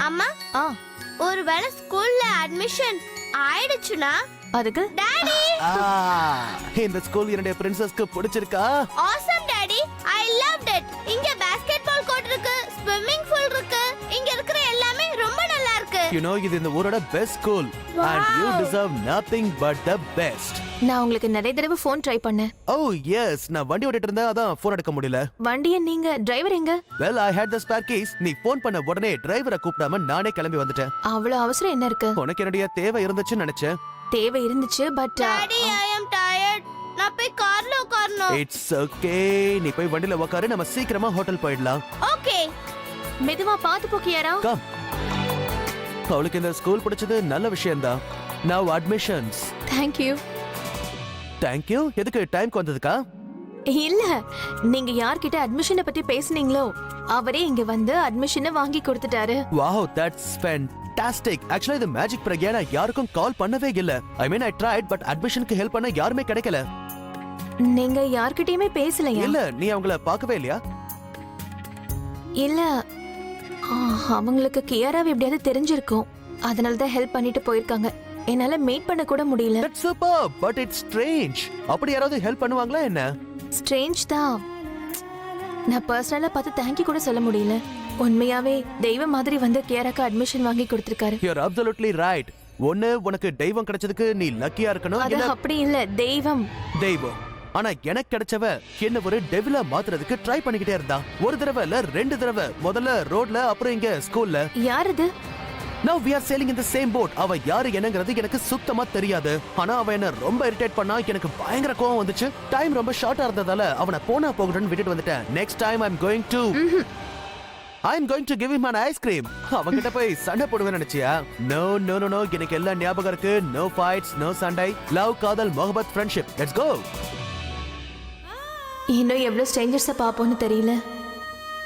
அம்மா ஒருவேளை ஸ்கூல்ல அட்மிஷன் ஆயிடுச்சுனா அதுக்கு டாடி இந்த ஸ்கூல் என்னுடைய பிரின்சஸ்க்கு பிடிச்சிருக்கா? Awesome daddy, I loved it. இங்க பாஸ்கெட்பால் கோர்ட் இருக்கு, ஸ்விம்மிங் பூல் இருக்கு, இங்க இருக்கிற எல்லாமே ரொம்ப நல்லா இருக்கு. You know, இது இந்த ஊரோட best school and you deserve nothing but the best. நான் உங்களுக்கு நிறைய தடவை ஃபோன் ட்ரை பண்ணேன். Oh yes, நான் வண்டி ஓட்டிட்டு இருந்தேன், அதான் ஃபோன் எடுக்க முடியல. வண்டியை நீங்க டிரைவர் எங்க? Well, I had the spare keys. நீ ஃபோன் பண்ண உடனே டிரைவரை கூப்பிடாம நானே கிளம்பி வந்துட்டேன். அவ்வளவு அவசரம் என்ன இருக்கு? உனக்கு என்னுடைய தேவை இருந்துச்சுன்னு நினைச்சேன். தேவை இருந்துச்சு, but daddy I am tired. நான் போய் கார்ல உட்காரணும். இட்ஸ் ஓகே, நீ போய் வண்டில உட்காரு, நம்ம சீக்கிரமா ஹோட்டல் போயிடலாம். ஓகே. மெதுவா பாத்து போக்கியாரா? கம். அவளுக்கு இந்த ஸ்கூல் பிடிச்சது நல்ல விஷயம்தான். Now admissions. Thank you. Thank you. எதுக்கு டைம்க்கு வந்ததுக்கா? இல்ல, நீங்க யார்கிட்ட அட்மிஷனை பத்தி பேசுனீங்களோ அவரே இங்க வந்து அட்மிஷனை வாங்கி கொடுத்துட்டாரு. Wow, that's fantastic. Actually, the magic பிரக்யானா யாருக்கும் கால் பண்ணவே இல்ல. I mean, I tried, but admissionக்கு ஹெல்ப் பண்ண யாருமே கிடைக்கல. நீங்க யார்கிட்டயுமே பேசலையா? இல்ல, நீ அவங்கள பார்க்கவே இல்லையா? இல்ல, அவங்களுக்கு கியாராவை எப்படியாவது தெரிஞ்சிருக்கும், அதனால தான் ஹெல்ப் பண்ணிட்டு போயிருக்காங்க. என்னால மீட் பண்ண கூட முடியல. That's superb, but it's strange. அப்படி யாராவது ஹெல்ப் பண்ணுவாங்களா என்ன? ஸ்ட்ரேஞ்ச் தான். நான் பர்சனலா பார்த்து தேங்க்யூ கூட சொல்ல முடியல. உண்மையாவே தெய்வம் மாதிரி வந்து கியாராக்கு அட்மிஷன் வாங்கி கொடுத்திருக்காரு. You're absolutely right. ஒண்ணு உனக்கு தெய்வம் கிடைச்சதுக்கு நீ லக்கியா இருக்கணும். அது அப்படி இல்ல, தெய்வம். தெய்வம். ஆனா எனக்கு கிடைச்சவ என்ன ஒரு டெவிலா மாத்துறதுக்கு ட்ரை பண்ணிக்கிட்டே இருந்தா. ஒரு தடவை இல்ல, 2 தடவை. முதல்ல ரோட்ல, அப்புறம் இங்க ஸ்கூல்ல. யார் இது? Now we are sailing in the same boat. அவ யாரு என்னங்கிறது எனக்கு சுத்தமா தெரியாது. ஆனா அவ என்ன ரொம்ப இரிட்டேட் பண்ணா. எனக்கு பயங்கர கோவம் வந்துச்சு. டைம் ரொம்ப ஷார்ட்டா இருந்ததால அவனை போனா போகட்டும்னு விட்டுட்டு வந்துட்டேன். Next time I'm going to give him an ice cream. அவங்கிட்ட போய் சண்டை போடுவேன்னு நினைச்சியா? No. எனக்கு எல்லாம் ஞாபகம் இருக்கு. No fights, no சண்டை. லவ், காதல், முஹப்பத், ஃப்ரெண்ட்ஷிப். Let's go. இன்னும் எவ்வளவு ஸ்ட்ரேஞ்சர்ஸை பார்ப்போம்னு தெரியல.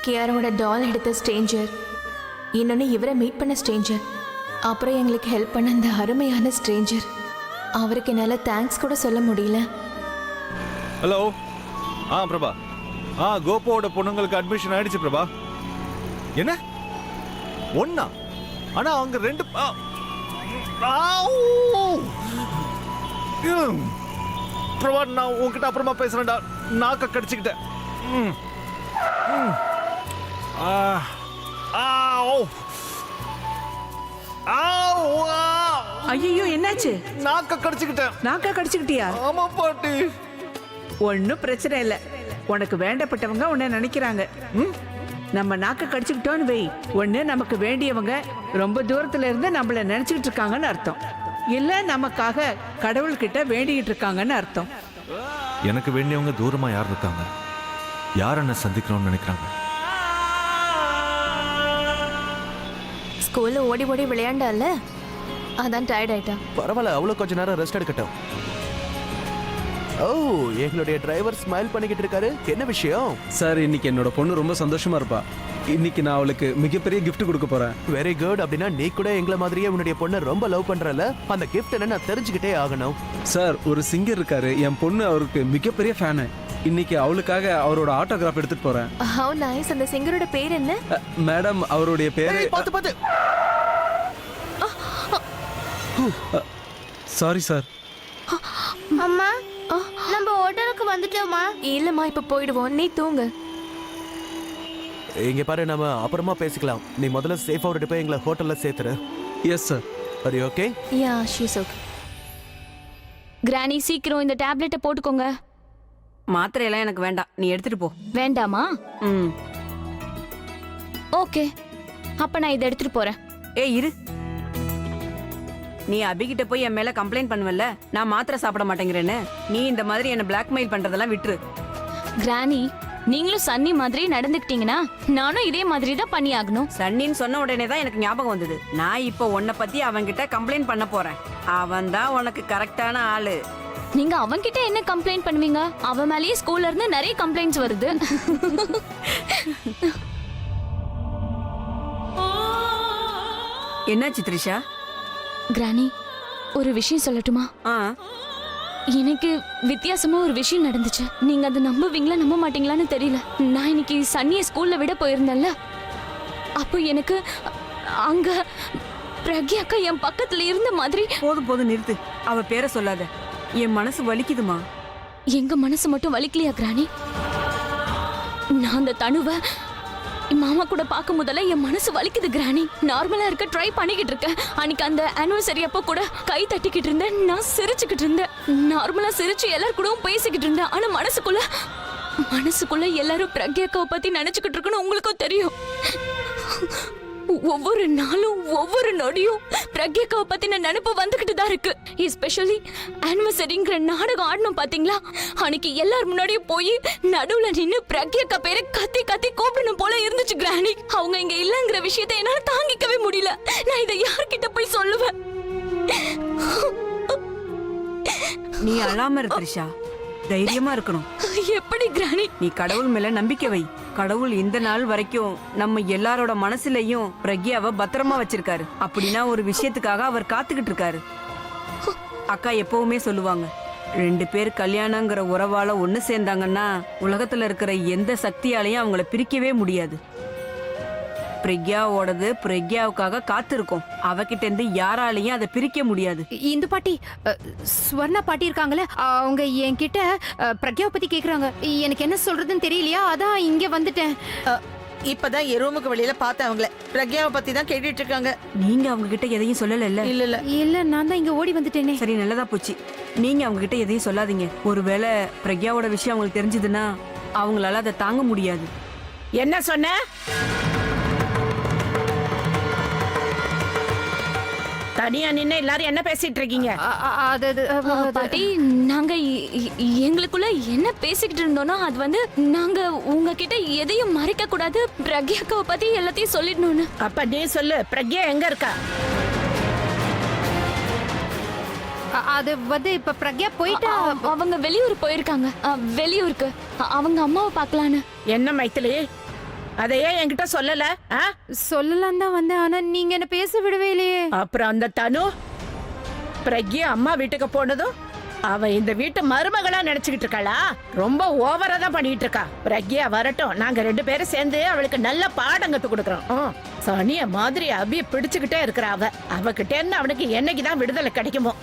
கியாரோட டால் எடுத்த ஸ்ட்ரேஞ்சர், இன்னொன்னு இவரை மீட் பண்ண ஸ்ட்ரேஞ்சர், அப்புறம் எங்களுக்கு ஹெல்ப் பண்ண அந்த அருமையான ஸ்ட்ரேஞ்சர். அவருக்கு என்னால தேங்க்ஸ் கூட சொல்ல முடியல. ஹலோ. பிரபா. கோபோட பொண்ணுங்களுக்கு அட்மிஷன் ஆயிடுச்சு பிரபா. என்ன ஒண்ணா? ஆனா அவங்க 2 பிரபா, நான் உன்கிட்ட அப்புறமா பேசுறேன்டா. நாக்க கடிச்சுக்கிட்டேன். ஐயோ, என்னாச்சு? நாக்க கடிச்சுக்கிட்டேன். நாக்கா கடிச்சுக்கிட்டியா? ஆமா பாட்டி. ஒன்னும் பிரச்சனை இல்ல. உனக்கு வேண்டப்பட்டவங்க உன்னை நினைக்கிறாங்க. நம்ம நாக்க கடிச்சுக்கிட்டோன்னு வை, ஒண்ணு நமக்கு வேண்டியவங்க ரொம்ப தூரத்துல இருந்து நம்மள நினைச்சுக்கிட்டு இருக்காங்கன்னு அர்த்தம், இல்ல நமக்காக கடவுள்கிட்ட வேண்டிக்கிட்டு இருக்காங்கன்னு அர்த்தம். எனக்கு வேண்டியவங்க தூரமா யார் இருக்காங்க? யார் என்ன சந்திக்கணும்னு நினைக்கிறாங்க? ஸ்கூல்ல ஓடி ஓடி விளையாண்டால, அதான் டயர்ட் ஆயிட்டா. பரவாயில்ல, அவ்வளவு கொஞ்ச நேரம் ரெஸ்ட் எடுக்கட்டும். ஓ, எங்களுடைய டிரைவர் ஸ்மைல் பண்ணிக்கிட்டு இருக்காரு. என்ன விஷயம் சார்? இன்னைக்கு என்னோட பொண்ணு ரொம்ப சந்தோஷமா இருப்பா. இன்னைக்கு நான் அவளுக்கு மிகப்பெரிய கிஃப்ட் கொடுக்க போறேன். Very good. அப்படின்னா நீ கூட எங்களை மாதிரியே உன்னுடைய பொண்ணை ரொம்ப லவ் பண்றல. அந்த கிஃப்ட் என்ன நான் தெரிஞ்சுக்கிட்டே ஆகணும். சார், ஒரு சிங்கர் இருக்காரு, என் பொண்ணு அவருக்கு மிகப்பெரிய ஃபேனு. இன்னைக்கு அவளுக்காக அவரோட ஆட்டோகிராஃப் எடுத்துட்டு போறேன். How nice. அந்த சிங்கரோட பேர் என்ன? மேடம், அவருடைய பேரு. பாத்து. Sorry sir. அம்மா, நம்ம ஹோட்டலுக்கு வந்துட்டோமா? இல்லம்மா, இப்ப போயிடுவோம். நீ தூங்கு. இங்க பாரு, நம்ம அப்புறமா பேசிக்கலாம். நீ முதல்ல சேஃபா விட்டு போய் எங்களை ஹோட்டல்ல சேர்த்துரு. Yes sir. Are you okay? Yeah, she is okay. Granny, சீக்கிரம் இந்த டேப்லெட்டை போட்டுக்கோங்க. மாத்திரை எல்லாம் எனக்கு வேண்டாம், நீ எடுத்துட்டு போ. வேண்டாமா? ஓகே, அப்ப நான் இதை எடுத்துட்டு போறேன். இரு. நீ அபிகிட்ட போய் என் மேல கம்ப்ளைண்ட் பண்ணுவல்ல, நான் மாத்திரை சாப்பிட மாட்டேங்கிறேன்னு. நீ இந்த மாதிரி என்ன பிளாக்மெயில் பண்றதெல்லாம் விட்டுரு. கிரானி, நீங்களும் சன்னி மாதிரி நடந்துக்கிட்டீங்கன்னா நானும் இதே மாதிரி தான் பண்ணி ஆகணும். சன்னின்னு சொன்ன உடனே தான் எனக்கு ஞாபகம் வந்தது. நான் இப்போ உன்னை பத்தி அவன்கிட்ட கம்ப்ளைண்ட் பண்ண போறேன். அவன் தான் உனக்கு கரெக்டான ஆளு. நீங்க அவன்கிட்ட என்ன கம்ப்ளைண்ட் பண்ணுவீங்க? அவன் மேலேயே ஸ்கூல்ல இருந்து நிறைய கம்ப்ளைண்ட்ஸ் வருது. என்னாச்சு த்ரிஷா? கிரானி, ஒரு விஷயம் சொல்லட்டுமா? எனக்கு வித்தியாசமா ஒரு விஷயம் நடந்துச்சு. நீங்க அதை நம்புவீங்களா நம்ப மாட்டீங்களான்னு தெரியல. நான் இன்னைக்கு சன்னியை ஸ்கூல்ல விட போயிருந்தேன்ல, அப்போ எனக்கு அங்க பிரக்யாக்கா என் பக்கத்துல இருந்த மாதிரி. போதும் போதும் நிறுத்து. அவ பேரை சொல்லாத. என் மனசு வலிக்குதுமா. எங்க மனசு மட்டும் வலிக்கலையா கிராணி? நான் அந்த தனுவை மாமா கூட பார்க்கும் முதல்ல என் மனசு வலிக்குது கிராணி. நார்மலா இருக்க ட்ரை பண்ணிக்கிட்டு இருக்கேன். அன்னைக்கு அந்த ஆனிவர்சரி அப்போ கூட கை தட்டிக்கிட்டு இருந்தேன், நான் சிரிச்சுக்கிட்டு இருந்தேன், நார்மலா சிரிச்சு எல்லாரும் கூடவும் பேசிக்கிட்டு இருந்தேன். ஆனா மனசுக்குள்ள எல்லாரும் பிரக்யாக்காவை பத்தி நினைச்சுக்கிட்டு இருக்குன்னு உங்களுக்கும் தெரியும். ஒவ்வொரு நாளும் ஒவ்வொரு நொடியும் பிரக்யாக்காவை பத்தின நினைப்பு வந்துகிட்டு தான் இருக்கு. எஸ்பெஷலி ஆனிவர்சரிங்கிற நாடகம் ஆடணும் பாத்தீங்களா? அன்னைக்கு எல்லாரும் முன்னாடியும் போய் நடுவுல நின்னு பிரக்யாக்கா பேரை கத்தி கத்தி கூப்பிடணும் போல இருந்துச்சு கிராணி. அவங்க இங்க இல்லங்கிற விஷயத்தை என்னால தாங்கிக்கவே முடியல. நான் இதை யார்கிட்ட போய் சொல்லுவேன்? நீ அழாம இரு த்ரிஷா. தைரியமா இருக்கணும். எப்படி கிராணி? நீ கடவுள் மேல நம்பிக்கை வை. கடவுள் இந்த நாள் வரைக்கும் நம்ம எல்லாரோட மனசுலயும் பிரக்யாவை பத்திரமா வச்சிருக்காரு. அப்படின்னா ஒரு விஷயத்துக்காக அவர் காத்துக்கிட்டு இருக்காரு. அக்கா எப்பவுமே சொல்லுவாங்க, 2 பேர் கல்யாணங்கிற உறவால ஒண்ணு சேர்ந்தாங்கன்னா உலகத்துல இருக்கிற எந்த சக்தியாலையும் அவங்கள பிரிக்கவே முடியாது. பிரக்யாவோடது பிரக்யாவுக்காக காத்திருக்கும். அவகிட்ட இருந்து யாராலையும் அதை பிரிக்க முடியாது. இந்த பாட்டி ஸ்வர்ணா பாட்டி இருக்காங்களே, அவங்க என்கிட்ட பிரக்யாவை பத்தி கேக்குறாங்க. எனக்கு என்ன சொல்றதுன்னு தெரியலையா, அதான் இங்க வந்துட்டேன். இப்பதான் என் ரூமுக்கு வெளியில பார்த்தேன் அவங்கள. பிரக்யாவை பத்தி தான் கேட்டுட்டு இருக்காங்க. நீங்க அவங்க கிட்ட எதையும் சொல்லல? இல்ல நான் தான் இங்க ஓடி வந்துட்டேனே. சரி, நல்லதா போச்சு. நீங்க அவங்க கிட்ட எதையும் சொல்லாதீங்க. ஒருவேளை பிரக்யாவோட விஷயம் அவங்களுக்கு தெரிஞ்சதுன்னா அவங்களால அதை தாங்க முடியாது. என்ன சொன்ன? தனியா நின்னு எல்லாரும் என்ன பேசிட்டு இருக்கீங்க? பாட்டி, நாங்க எங்களுக்குள்ள என்ன பேசிக்கிட்டு இருந்தோம்னா அது வந்து நாங்க உங்ககிட்ட எதையும் மறைக்க கூடாது, பிரக்யாக்காவை பத்தி எல்லாத்தையும் சொல்லிடணும்னு. அப்ப நீ சொல்லு, பிரக்யா எங்க இருக்கா? அது வந்து இப்ப பிரக்யா போயிட்டா. அவங்க வெளியூர் போயிருக்காங்க. வெளியூருக்கு அவங்க அம்மாவை பார்க்கலான்னு. என்ன மைத்திலி, அதையே என்கிட்ட சொல்லல? சொல்லலாம் தான் வந்தேன், ஆனா நீங்க என்ன பேச விடவே இல்லையே. அப்புறம் அந்த தனு பிரக்யா அம்மா வீட்டுக்கு போனதும் அவ இந்த வீட்டு மருமகளா நினைச்சுக்கிட்டு இருக்காளா? ரொம்ப ஓவரா தான் பண்ணிட்டு இருக்கா. பிரக்யா வரட்டும், நாங்க 2 பேரும் சேர்ந்து அவளுக்கு நல்ல பாடம் கத்து கொடுக்கறோம். சனிய மாதிரி அபிய பிடிச்சுக்கிட்டே இருக்கிற அவகிட்ட இருந்து அவனுக்கு என்னைக்குதான் விடுதலை கிடைக்குமோ.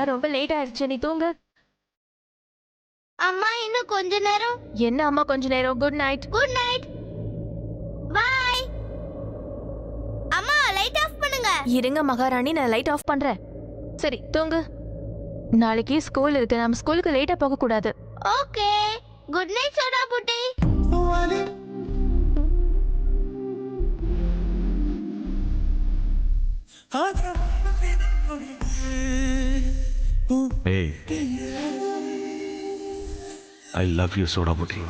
ரொம்ப லேட் ஆயிடுச்சு, நீ தூங்கு. அம்மா இன்னும் கொஞ்ச நேரம். என்ன அம்மா கொஞ்ச நேரம்? Good night. Good night. Bye. அம்மா லைட் ஆஃப் பண்ணுங்க. இருங்க மகாராணி, நான் லைட் ஆஃப் பண்றேன். சரி தூங்கு. நாளைக்கு ஸ்கூல் இருக்கு, நம்ம ஸ்கூலுக்கு லேட்டா போக கூடாது. Okay. Good night soda Buti. Hey, I love you, Soda Butti.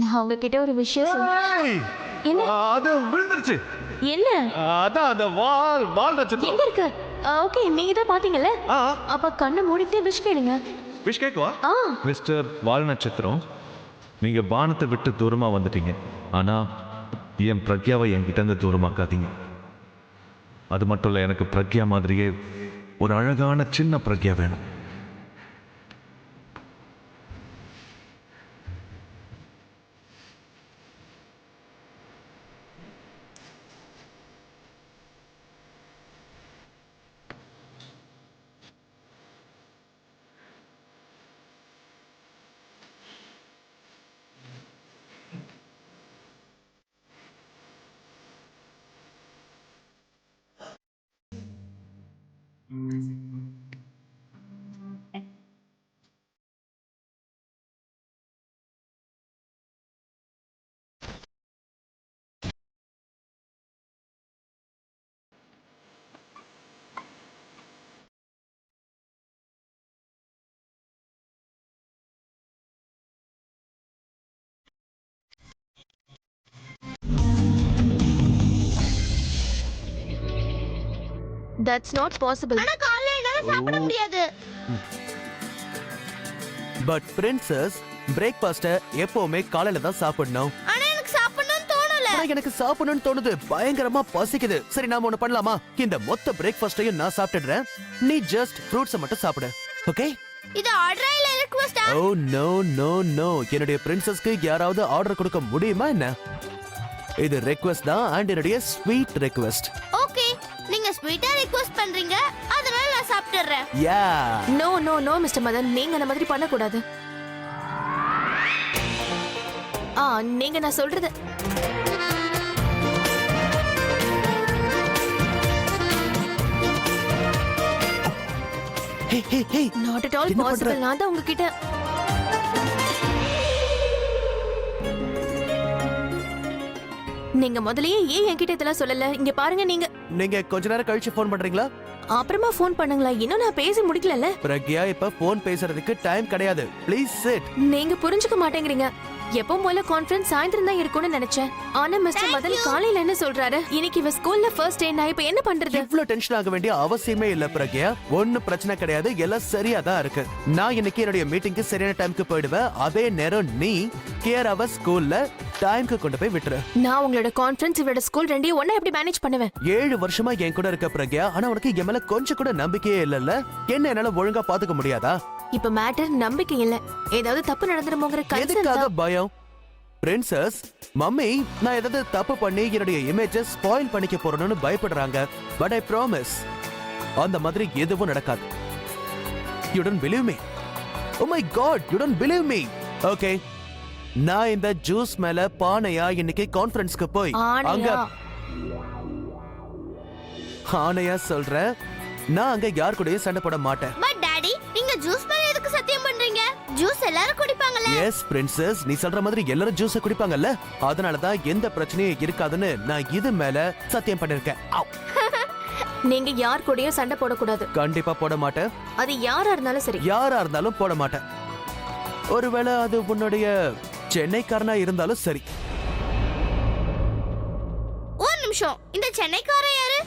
நான் உங்ககிட்ட ஒரு விஷயம் என்ன அது விழுந்துருச்சு. என்ன அதான் அந்த வால் நட்சத்திரம். எங்க இருக்கு? ஓகே, நீங்க தான் பாத்தீங்கல்ல. அப்ப கண்ணை மூடிட்டு விஷ் கேளுங்க. விஷ் கேக்குவா? ஆ மிஸ்டர் வால் நட்சத்திரம், நீங்க வானத்தை விட்டு தூரமா வந்துட்டீங்க. ஆனா என் பிரக்யாவை என்கிட்ட இருந்து தூரமாக்காதீங்க. அது மட்டும் இல்ல, எனக்கு பிரக்யா மாதிரியே ஒரு அழகான சின்ன பிரக்யா வேணும். That's not possible. ஆனா காலையில என்னால சாப்பிட முடியாது. பட் பிரின்சஸ், பிரேக்ஃபாஸ்ட எப்பவுமே காலையில தான் சாப்பிடணும். ஆனா எனக்கு சாப்பிடணும்னு தோணல. ஆனா எனக்கு சாப்பிடணும்னு தோணுது. பயங்கரமா பசிக்குது. சரி, நாம ஒண்ணு பண்ணலாமா? இந்த மொத்த பிரேக்ஃபாஸ்டையும் நான் சாப்பிட்டுடுறேன். நீ ஜஸ்ட் ஃப்ரூட்ஸை மட்டும் சாப்பிடு. ஓகே? இது ஆர்டரா இல்ல ரிக்வெஸ்டா? Oh no no no. என்னுடைய பிரின்சஸ்க்கு யாராவது ஆர்டர் கொடுக்க முடியுமா என்ன? இது ரெக்வெஸ்ட் தான், அண்ட் என்னுடைய ஸ்வீட் ரெக்வெஸ்ட். ஓகே, நீங்க ஸ்வீட்டா ரிக்வெஸ்ட் பண்றீங்க, அதனால நான் சாப்பிட்டுறேன். Yeah. No no no mister Madan, நீங்க அந்த மாதிரி பண்ண கூடாது. நீங்க நான் சொல்றது hey hey hey. Not at all என்ன பண்ற? பாசிபிள். நான் தான் உங்ககிட்ட நீங்க முதல்லயே ஏன் என்கிட்ட இதெல்லாம் சொல்லல? இங்க பாருங்க, நீங்க கொஞ்ச நேரம் கழிச்சு ஃபோன் பண்றீங்களா? அப்புறமா ஃபோன் பண்ணுங்களா? இன்னும் நான் பேசி முடிக்கலல்ல. பிரக்யா, இப்ப ஃபோன் பேசுறதுக்கு டைம் கிடையாது. Please sit. நீங்க புரிஞ்சுக்க மாட்டேங்கிறீங்க. எப்பவும் போல கான்ஃபரன்ஸ் சாயந்தரம் தான் இருக்கும்னு நினைச்சேன். ஆனா மிஸ்டர் மதன் காலையில என்ன சொல்றாரு? இன்னைக்கு இவ ஸ்கூல்ல ஃபர்ஸ்ட் டே. நான் இப்ப என்ன பண்றது? இவ்ளோ டென்ஷன் ஆக வேண்டிய அவசியமே இல்ல பிரக்யா. ஒண்ணும் பிரச்சனை கிடையாது. எல்லாம் சரியா தான் இருக்கு. நான் இன்னைக்கு என்னுடைய மீட்டிங்க்கு சரியான டைம்க்கு போயிடுவேன். அதே நேரம் நீ கியராவ ஸ்கூல்ல டைம்க்கு கொண்டு போய் விட்டுரு. நான் உங்களோட கான்ஃபரன்ஸ், இவரோட ஸ்கூல் ரெண்டையும் ஒண்ணா எப்படி மேனேஜ் பண்ணுவேன்? 7 வருஷமா என் கூட இருக்க பிரக்யா. ஆனா உனக்கு என் மேல கொஞ்சம் கூட நம்பிக்கையே இல்லல்ல. என்ன என்னால ஒழுங்கா பாத்துக்க முடியாதா? இப்ப மேட்டர் நம்பிக்கை இல்ல, ஏதாவது தப்பு நடந்துருமோங்கிற கன்சர்ன் எதுக்காக தான். பயம்? பிரின்சஸ், மம்மி நான் ஏதாவது தப்பு பண்ணி என்னுடைய இமேஜை ஸ்பாயில் பண்ணிக்க போறேன்னு பயப்படுறாங்க. பட் ஐ ப்ராமிஸ், அந்த மாதிரி எதுவும் நடக்காது. You don't believe me. Oh my God, you don't believe me. Okay, நான் இந்த ஜூஸ் மேல பானையா இன்னைக்கு கான்ஃபரன்ஸ்க்கு போய் அங்க ஆணையா? ஆணையா சொல்றேன், நான் அங்க யார் கூடயும் சண்டை போட மாட்டேன். பட் டாடி, நீங்க ஜூஸ் மேல எதுக்கு சத்தியம் பண்றீங்க? ஜூஸ் எல்லாரும் குடிப்பாங்கல. எஸ் பிரின்சஸ், நீ சொல்ற மாதிரி எல்லாரும் ஜூஸ் குடிப்பாங்கல்ல, அதனால தான் எந்த பிரச்சனையும் இருக்காதுன்னு நான் இது மேல சத்தியம் பண்ணிருக்கேன். நீங்க யார் கூடயும் சண்டை போடக்கூடாது. கண்டிப்பா போட மாட்டேன். அது யாரா இருந்தாலும் சரி. யாரா இருந்தாலும் போட மாட்டேன். ஒருவேளை அது உன்னுடைய சென்னைக்காரனா இருந்தாலும் சரி. ஒரு நிமிஷம், இந்த சென்னைக்காரன் யாரு?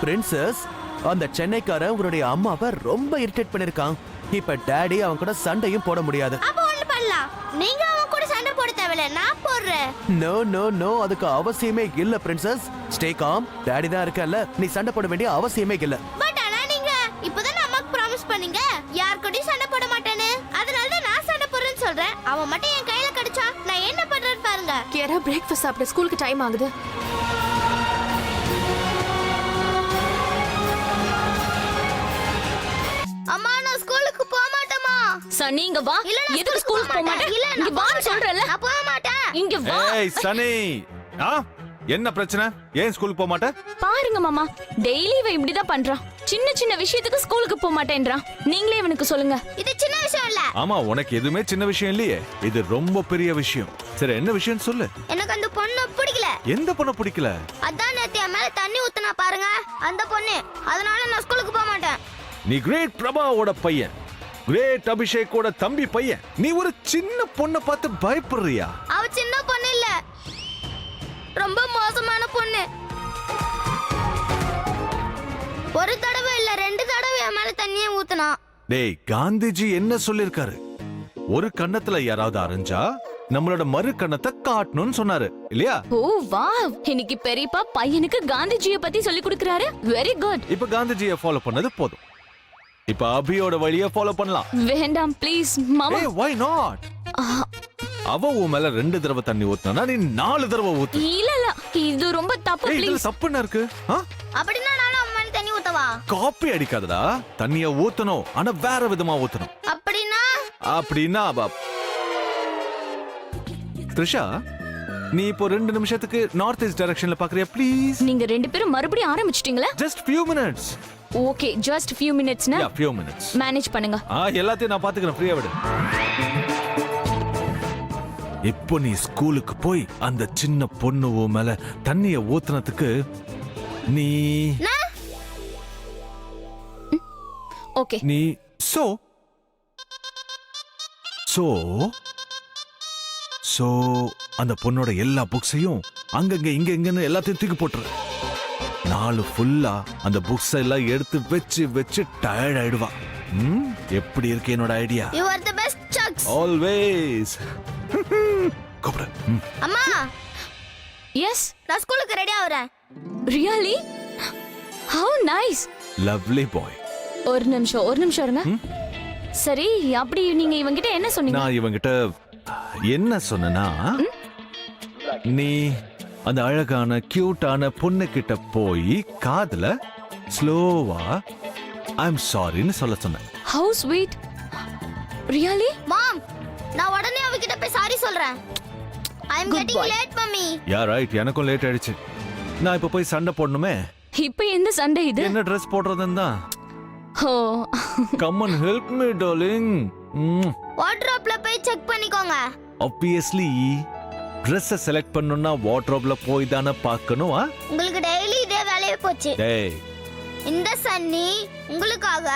பிரின்சஸ், அந்த சென்னைக்காரன் உன்னுடைய அம்மாவை ரொம்ப இரிட்டேட் பண்ணிருக்கான். இப்ப டாடி அவன் கூட சண்டையும் போட முடியாது. அப்ப ஒண்ணு பண்ணலாம், நீங்க அவன் கூட சண்டை போட தேவையில்ல, நான் போடுறேன். நோ நோ நோ, அதுக்கு அவசியமே இல்ல பிரின்சஸ். Stay com. டாடி தான் இருக்கல்ல, நீ சண்டை போட வேண்டிய அவசியமே இல்ல. பட் ஆனா நீங்க இப்பதான் அம்மாக்கு ப்ராமிஸ் பண்ணீங்க யார் கூடயும் சண்டை போட மாட்டேன்னு. அதனால தான் நான் சண்டை போடுறேன்னு சொல்றேன். அவன் மட்டும் என் கையில கடிச்சா நான் என்ன பண்றேன்னு பாருங்க. கியரா, பிரேக்ஃபாஸ்ட் சாப்பிட ஸ்கூலுக்கு டைம் ஆகுது. அம்மா, நான் ஸ்கூலுக்கு போக மாட்டேமா. சனி இங்க வா. இல்ல, நான் எதுக்கு ஸ்கூல் போக மாட்டே? இல்ல, இங்க நான் வா போக சொல்றல. மாட்டேன். நான் போக மாட்டேன். இங்க வா. ஏய் சனி, என்ன பிரச்சனை? ஏன் ஸ்கூலுக்கு போக மாட்டே? பாருங்க மாமா, டெய்லி இவ இப்படிதான் பண்றான். சின்ன சின்ன விஷயத்துக்கு ஸ்கூலுக்கு போக மாட்டேன்றான். நீங்களே இவனுக்கு சொல்லுங்க. இது சின்ன விஷயம் இல்ல. ஆமா, உனக்கு எதுவுமே சின்ன விஷயம் இல்லையே. இது ரொம்ப பெரிய விஷயம். சரி, என்ன விஷயம் சொல்லு. எனக்கு அந்த பொண்ணு பிடிக்கல. எந்த பொண்ணை பிடிக்கல? அதான் நேத்து என் மேல தண்ணி ஊத்துனா பாருங்க, அந்த பொண்ணு. அதனால நான் ஸ்கூலுக்கு போக மாட்டேன். நீ கிரேட் பிரபாவோட பையன், கிரேட் அபிஷேக்கோட தம்பி பையன். நீ ஒரு சின்ன பொண்ணை பார்த்து பயப்படுறியா? அவ சின்ன பொண்ணு இல்ல, ரொம்ப மோசமான பொண்ணு. ஒரு தடவை இல்ல 2 தடவை என் மேல தண்ணியை ஊத்துனா. டேய், காந்திஜி என்ன சொல்லிருக்காரு? ஒரு கண்ணத்துல யாராவது அரைஞ்சா நம்மளோட மறு கண்ணத்தை காட்டணும்னு சொன்னாரு இல்லையா? ஓ வாவ், இன்னைக்கு பெரியப்பா பையனுக்கு காந்திஜியை பத்தி சொல்லி கொடுக்கறாரு. Very good. இப்ப காந்திஜியை ஃபாலோ பண்ணது போதும். இப்ப அபியோட வழியை ஃபாலோ பண்ணலாம். வேண்டாம் ப்ளீஸ் மாமா. ஏய், why not? அவ உன் மேல 2 தடவை தண்ணி ஊத்துனா நீ 4 தடவை ஊத்து. இல்ல இல்ல, இது ரொம்ப தப்பு ஏய், இதுல ப்ளீஸ். தப்பு என்ன இருக்கு? அப்படின்னா நானும் அம்மா மேல தண்ணி ஊத்தவா? காப்பி அடிக்காதடா. தண்ணிய ஊத்தணும், ஆனா வேற விதமா ஊத்தணும். அப்படின்னா த்ரிஷா, நீ இப்போ 2 நிமிஷத்துக்கு நார்த் ஈஸ்ட் டைரக்ஷன்ல பாக்குறியா ப்ளீஸ்? நீங்க 2 பேரும் மறுபடியும் ஆரம்பிச்சிட்டீங்களா? Just few minutes. Okay, just few minutesனா few minutes மேனேஜ் பண்ணுங்க. எல்லாத்தையும் நான் பாத்துக்கிறேன், ஃப்ரீயா விடு. இப்போ நீ ஸ்கூலுக்கு போய் அந்த சின்ன பொண்ணு மேல தண்ணிய ஊத்துனதுக்கு நீ ஓகே நீ சோ அந்த பொண்ணோட எல்லா புக்ஸையும் அங்கங்க இங்கன்னு எல்லாத்தையும் தூக்கி போட்டுரு. நாலு ஃபுல்லா அந்த புக்ஸ் எல்லாம் எடுத்து வச்சு டயர்ட் ஆயிடுவா. எப்படி இருக்கு என்னோட idea? You are the best, Chucks. Always. கூப்பிடு. அம்மா. எஸ், நான் ஸ்கூலுக்கு ரெடி ஆவறேன். Really? How nice. Lovely boy. ஒரு நிமிஷம் இருங்க. சரி, அப்படி நீங்க இவங்கிட்ட என்ன சொன்னீங்க? நான் இவங்கிட்ட என்ன சொன்னேன்னா, நீ அந்த அழகான கியூட்டான பொண்ணு கிட்ட போய் காதுல ஸ்லோவா ஐம் சாரின்னு சொல்ல சொன்னேன். How sweet. Really? மாம், நான் உடனே அவகிட்ட போய் சாரி சொல்றேன். I am getting late, mummy. Yeah right, எனக்கும் லேட் ஆயிடுச்சு. நான் இப்ப போய் சண்டை போடணுமே. இப்போ எந்த சண்டை இது? என்ன ட்ரெஸ் போடுறதுன்னு தான். Oh, come on help me darling. வார்ட்ரோப்ல போய் செக் பண்ணிக்கோங்க. Obviously Dress செலக்ட் பண்ணனும்னா வார்ட்ரோப்ல போய் தான பார்க்கணும். உங்களுக்கு டெய்லி இதே வேலையே போச்சு. டேய், இந்த சன்னி உங்களுக்காக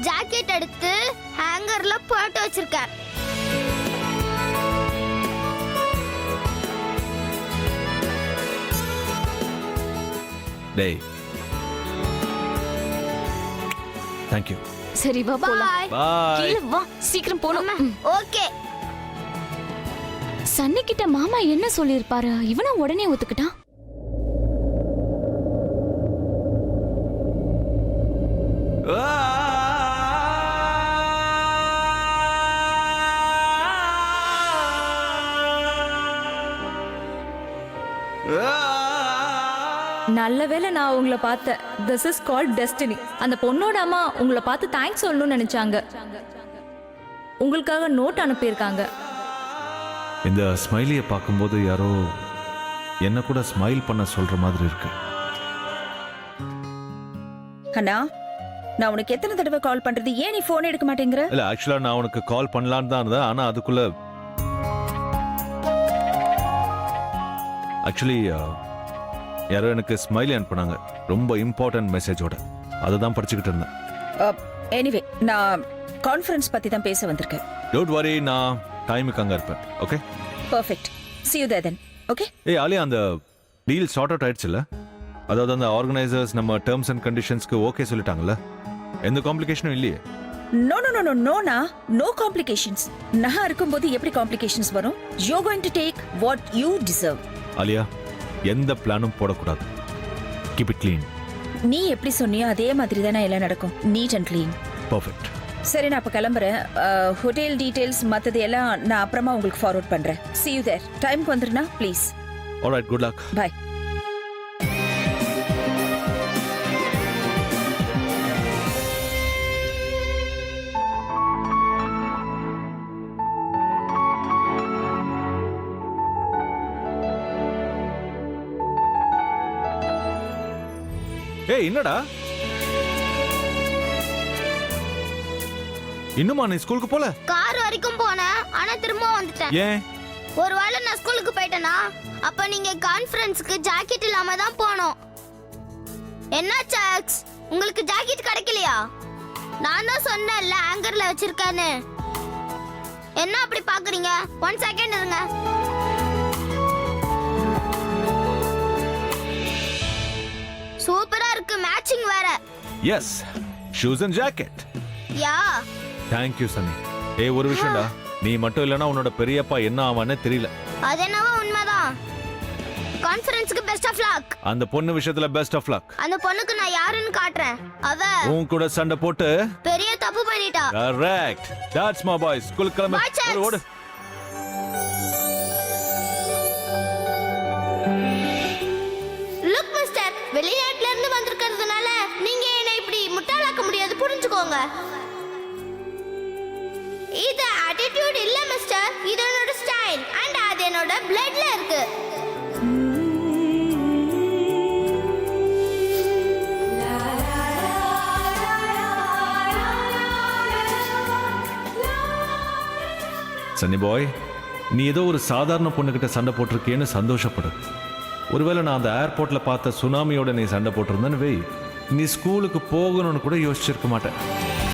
ஜாக்கெட் எடுத்து ஹேங்கர்ல போட்டு வச்சிருக்கேன். டேய், thank you. சரி வா போலாம். Bye. Bye. கீழ வா, சீக்கிரம் போணும். ஓகே. சன்னி கிட்ட மாமா என்ன சொல்லிருப்பாரு? இவனா உடனே ஒத்துக்கிட்டான். நல்ல வேளை நான் உங்களை பார்த்தேன். This is called destiny. அந்த பொண்ணோட அம்மா உங்களை பார்த்து தேங்க்ஸ் சொல்லணும்னு நினைச்சாங்க. உங்களுக்காக நோட் அனுப்பியிருக்காங்க. இந்த ஸ்மைலியை பார்க்கும்போது யாரோ என்ன கூட ஸ்மைல் பண்ண சொல்ற மாதிரி இருக்கு. அண்ணா, நான் உனக்கு எத்தனை தடவை கால் பண்றது? ஏன் நீ போன் எடுக்க மாட்டேங்கிற? இல்ல, ஆக்சுவலா நான் உனக்கு கால் பண்ணலான்னு தான் இருந்தேன். ஆனா அதுக்குள்ள ஆக்சுவலி யாரோ எனக்கு ஸ்மைலி அனுப்புனாங்க, ரொம்ப இம்பார்ட்டன்ட் மெசேஜோட. அதை தான் படிச்சுக்கிட்டு இருந்தேன். எனிவே, நான் கான்ஃபரன்ஸ் பத்தி தான் பேச வந்திருக்கேன். டோன்ட் வரி, நான் டைமுக்கு அங்க இருப்பேன். Okay, perfect. see you there then. Okay. ஏய் ஆலியா, அந்த டீல் சார்ட் அவுட் ஆயிடுச்சுல்ல? அதாவது அந்த ஆர்கனைசர்ஸ் நம்ம டேர்ம்ஸ் அண்ட் கண்டிஷன்ஸ்க்கு ஓகே சொல்லிட்டாங்கல்ல? எந்த காம்ப்ளிகேஷனும் இல்லையே? நோ நோ நோ நோ நோனா, நோ காம்ப்ளிகேஷன்ஸ். நான் இருக்கும்போது எப்படி காம்ப்ளிகேஷன்ஸ் வரும்? You are going to take what you deserve. Alia, எந்த பிளானும் போடக்கூடாது. Keep it clean. நீ எப்படி சொன்னியோ அதே மாதிரி தானே எல்லாம் நடக்கும். Neat and clean. பர்ஃபெக்ட். சரி, நான் இப்போ கிளம்புறேன். ஹோட்டல் டீடைல்ஸ் மற்றது எல்லாம் நான் அப்புறமா உங்களுக்கு ஃபார்வர்ட் பண்ணுறேன். see you there. டைமுக்கு வந்துருண்ணா please. Alright, good luck. Bye. ஏய், என்னடா இன்னுமா நீ ஸ்கூலுக்கு போல? கார் வரைக்கும் போனேன், ஆனா திரும்ப வந்துட்டேன். ஏன்? ஒருவேளை நான் ஸ்கூலுக்கு போயிட்டேனா, அப்ப நீங்க கான்ஃபரன்ஸ்க்கு ஜாக்கெட் இல்லாம தான் போனோம். என்ன சாக்ஸ், உங்களுக்கு ஜாக்கெட் கிடைக்கலையா? நான் தான் சொன்னேன்ல ஆங்கர்ல வச்சிருக்கேன்னு. என்ன அப்படி பாக்குறீங்க? 1 செகண்ட் இருங்க. சூப்பரா இருக்கு, மேட்சிங் வேற. Yes, shoes and jacket. Yeah. Thank you Sunny. ஏய் ஒரு விஷயம்டா, நீ மட்டும் இல்லைன்னா உன்னோட பெரியப்பா என்ன ஆவானே தெரியல. அது என்னவோ உண்மைதான். கான்ஃபரன்ஸ்க்கு பெஸ்ட் ஆஃப் லக். அந்த பொண்ணு விஷயத்துல பெஸ்ட் ஆஃப் லக். அந்த பொண்ணுக்கு நான் யாருன்னு காட்டுறேன். அவ உன் கூட சண்டை போட்டு பெரிய தப்பு பண்ணிட்டா. Correct. That's my boy. School கிளம்பு. ஓடு. லுக் மிஸ்டர், வெளிநாட்டுல இருந்து வந்திருக்கிறதுனால நீங்க என்ன இப்படி முட்டாளாக்க முடியாது, புரிஞ்சுக்கோங்க. இது attitude இல்ல மிஸ்டர், இது என்னோட ஸ்டைல் அண்ட் அது என்னோட பிளட்ல இருக்கு. சன்னி பாய், நீ ஏதோ ஒரு சாதாரண பொண்ணுகிட்ட சண்டை போட்டிருக்கேன்னு சந்தோஷப்படு. ஒருவேளை நான் அந்த ஏர்போர்ட்ல பார்த்த சுனாமியோட நீ சண்டை போட்டிருந்தேன்னு வை, நீ ஸ்கூலுக்கு போகணும்னு கூட யோசிச்சிருக்க மாட்டேன்.